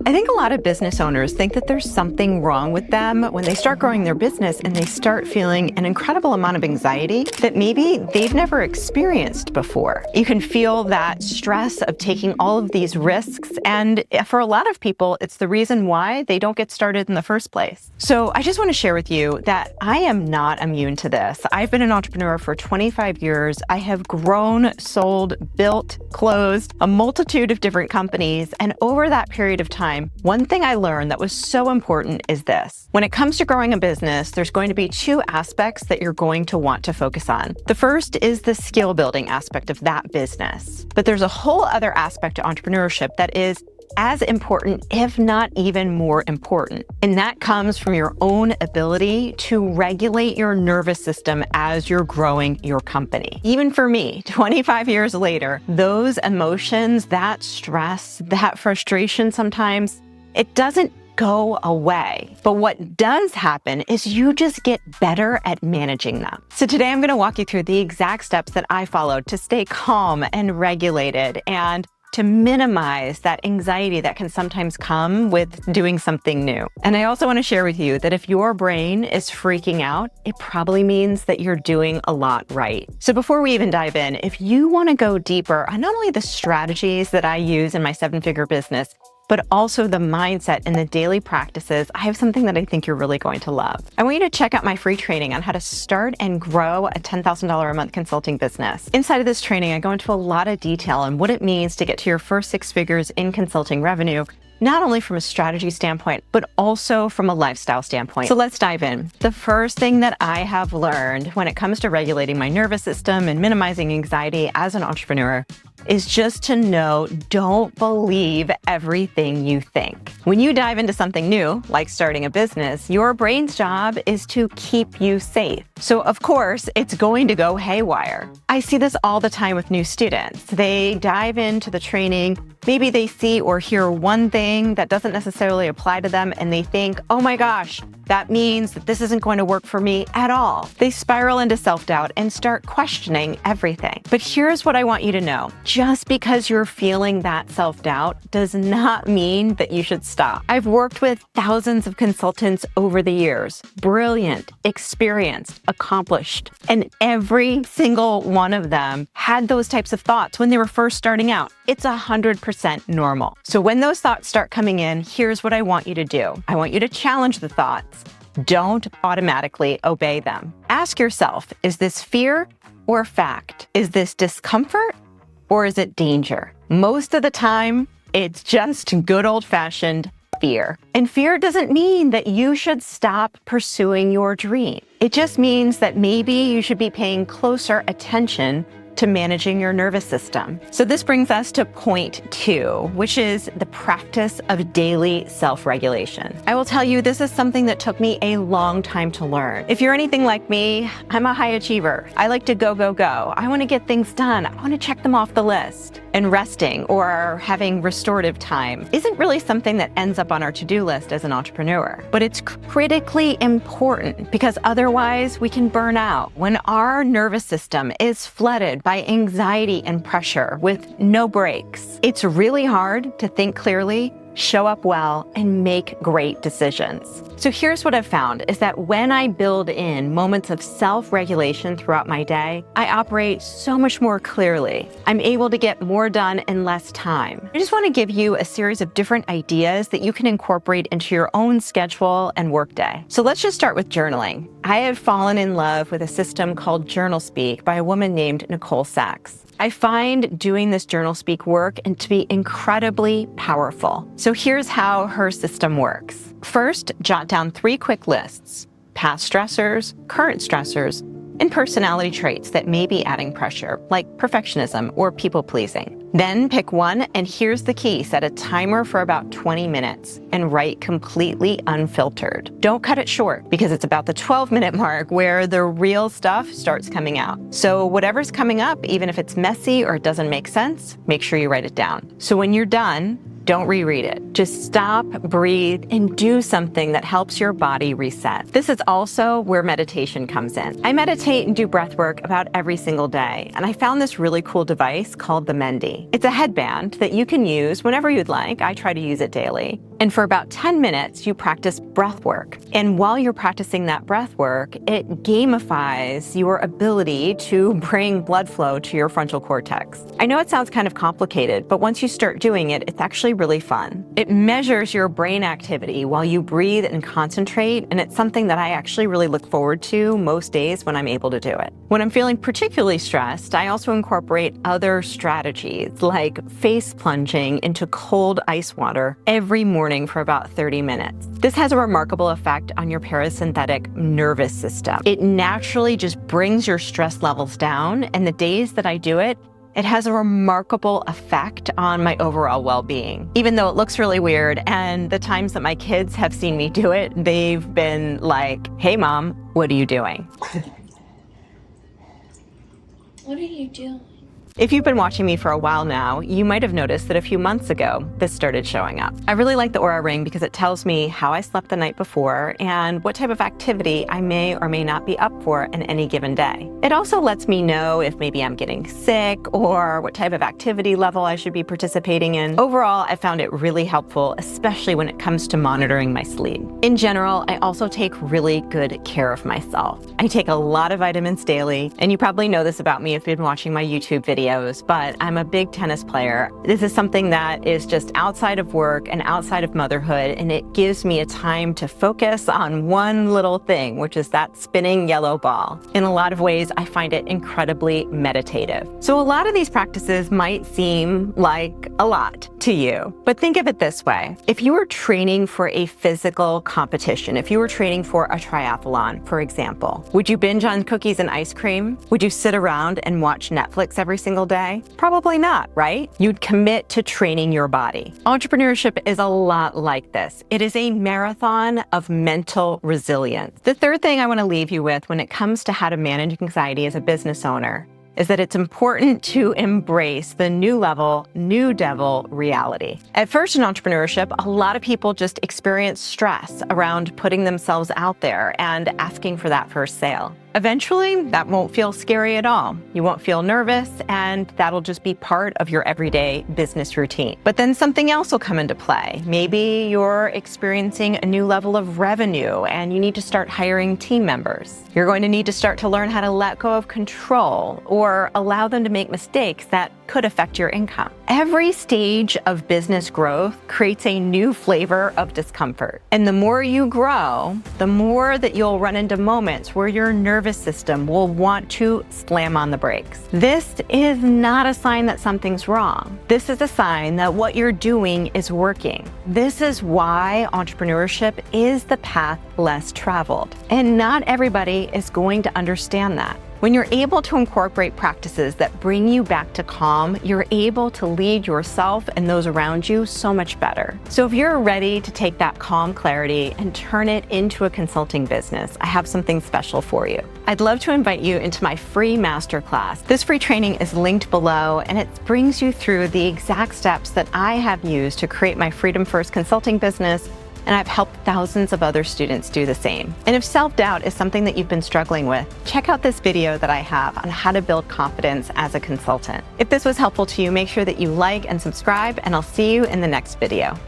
I think a lot of business owners think that there's something wrong with them when they start growing their business and they start feeling an incredible amount of anxiety that maybe they've never experienced before. You can feel that stress of taking all of these risks, and for a lot of people, it's the reason why they don't get started in the first place. So I just want to share with you that I am not immune to this. I've been an entrepreneur for 25 years. I have grown, sold, built, closed a multitude of different companies, and over that period of time, one thing I learned that was so important is this. When it comes to growing a business, there's going to be two aspects that you're going to want to focus on. The first is the skill building aspect of that business. But there's a whole other aspect to entrepreneurship that is as important, if not even more important. And that comes from your own ability to regulate your nervous system as you're growing your company. Even for me, 25 years later, those emotions, that stress, that frustration sometimes, it doesn't go away. But what does happen is you just get better at managing them. So today I'm going to walk you through the exact steps that I followed to stay calm and regulated and to minimize that anxiety that can sometimes come with doing something new. And I also want to share with you that if your brain is freaking out, it probably means that you're doing a lot right. So before we even dive in, if you want to go deeper on not only the strategies that I use in my seven-figure business, but also the mindset and the daily practices, I have something that I think you're really going to love. I want you to check out my free training on how to start and grow a $10,000 a month consulting business. Inside of this training, I go into a lot of detail on what it means to get to your first six figures in consulting revenue, not only from a strategy standpoint, but also from a lifestyle standpoint. So let's dive in. The first thing that I have learned when it comes to regulating my nervous system and minimizing anxiety as an entrepreneur is just to know, don't believe everything you think. When you dive into something new, like starting a business, your brain's job is to keep you safe. So of course, it's going to go haywire. I see this all the time with new students. They dive into the training, maybe they see or hear one thing that doesn't necessarily apply to them, and they think, oh my gosh, that means that this isn't going to work for me at all. They spiral into self-doubt and start questioning everything. But here's what I want you to know. Just because you're feeling that self-doubt does not mean that you should stop. I've worked with thousands of consultants over the years, brilliant, experienced, accomplished, and every single one of them had those types of thoughts when they were first starting out. It's 100% normal. So when those thoughts start coming in, here's what I want you to do. I want you to challenge the thoughts. Don't automatically obey them. Ask yourself, is this fear or fact? Is this discomfort or is it danger? Most of the time, it's just good old-fashioned fear. And fear doesn't mean that you should stop pursuing your dream. It just means that maybe you should be paying closer attention to managing your nervous system. So this brings us to point 2, which is the practice of daily self-regulation. I will tell you, this is something that took me a long time to learn. If you're anything like me, I'm a high achiever. I like to go, go, go. I want to get things done. I want to check them off the list. And resting or having restorative time isn't really something that ends up on our to-do list as an entrepreneur. But it's critically important because otherwise we can burn out. When our nervous system is flooded by anxiety and pressure with no breaks, it's really hard to think clearly, show up well, and make great decisions. So here's what I've found is that when I build in moments of self-regulation throughout my day, I operate so much more clearly. I'm able to get more done in less time. I just want to give you a series of different ideas that you can incorporate into your own schedule and workday. So let's just start with journaling. I have fallen in love with a system called Journal Speak by a woman named Nicole Sachs. I find doing this journal speak work and to be incredibly powerful. So here's how her system works. First, jot down 3 quick lists: past stressors, current stressors, and personality traits that may be adding pressure, like perfectionism or people-pleasing. Then pick one, and here's the key: set a timer for about 20 minutes and write completely unfiltered. Don't cut it short, because it's about the 12-minute mark where the real stuff starts coming out. So whatever's coming up, even if it's messy or it doesn't make sense, make sure you write it down. So when you're done, don't reread it. Just stop, breathe, and do something that helps your body reset. This is also where meditation comes in. I meditate and do breath work about every single day, and I found this really cool device called the Mendi. It's a headband that you can use whenever you'd like. I try to use it daily. And for about 10 minutes, you practice breath work. And while you're practicing that breath work, it gamifies your ability to bring blood flow to your frontal cortex. I know it sounds kind of complicated, but once you start doing it, it's actually really fun. It measures your brain activity while you breathe and concentrate, and it's something that I actually really look forward to most days when I'm able to do it. When I'm feeling particularly stressed, I also incorporate other strategies like face plunging into cold ice water every morning for about 30 minutes. This has a remarkable effect on your parasympathetic nervous system. It naturally just brings your stress levels down, and the days that I do it, it has a remarkable effect on my overall well-being. Even though it looks really weird, and the times that my kids have seen me do it, they've been like, "Hey mom, what are you doing?" What are you doing? If you've been watching me for a while now, you might have noticed that a few months ago, this started showing up. I really like the Oura Ring because it tells me how I slept the night before and what type of activity I may or may not be up for in any given day. It also lets me know if maybe I'm getting sick or what type of activity level I should be participating in. Overall, I found it really helpful, especially when it comes to monitoring my sleep. In general, I also take really good care of myself. I take a lot of vitamins daily, and you probably know this about me if you've been watching my YouTube videos, but I'm a big tennis player. This is something that is just outside of work and outside of motherhood, and it gives me a time to focus on one little thing, which is that spinning yellow ball. In a lot of ways, I find it incredibly meditative. So a lot of these practices might seem like a lot to you, but think of it this way. If you were training for a physical competition, if you were training for a triathlon, for example, would you binge on cookies and ice cream? Would you sit around and watch Netflix every single day? Probably not, right? You'd commit to training your body. Entrepreneurship is a lot like this. It is a marathon of mental resilience. The third thing I want to leave you with when it comes to how to manage anxiety as a business owner is that it's important to embrace the new level, new devil reality. At first in entrepreneurship, a lot of people just experience stress around putting themselves out there and asking for that first sale. Eventually, that won't feel scary at all. You won't feel nervous, and that'll just be part of your everyday business routine. But then something else will come into play. Maybe you're experiencing a new level of revenue and you need to start hiring team members. You're going to need to start to learn how to let go of control or allow them to make mistakes that could affect your income. Every stage of business growth creates a new flavor of discomfort. And the more you grow, the more that you'll run into moments where your nervous system will want to slam on the brakes. This is not a sign that something's wrong. This is a sign that what you're doing is working. This is why entrepreneurship is the path less traveled. And not everybody is going to understand that. When you're able to incorporate practices that bring you back to calm, you're able to lead yourself and those around you so much better. So if you're ready to take that calm clarity and turn it into a consulting business, I have something special for you. I'd love to invite you into my free masterclass. This free training is linked below, and it brings you through the exact steps that I have used to create my Freedom First consulting business, and I've helped thousands of other students do the same. And if self-doubt is something that you've been struggling with, check out this video that I have on how to build confidence as a consultant. If this was helpful to you, make sure that you like and subscribe, and I'll see you in the next video.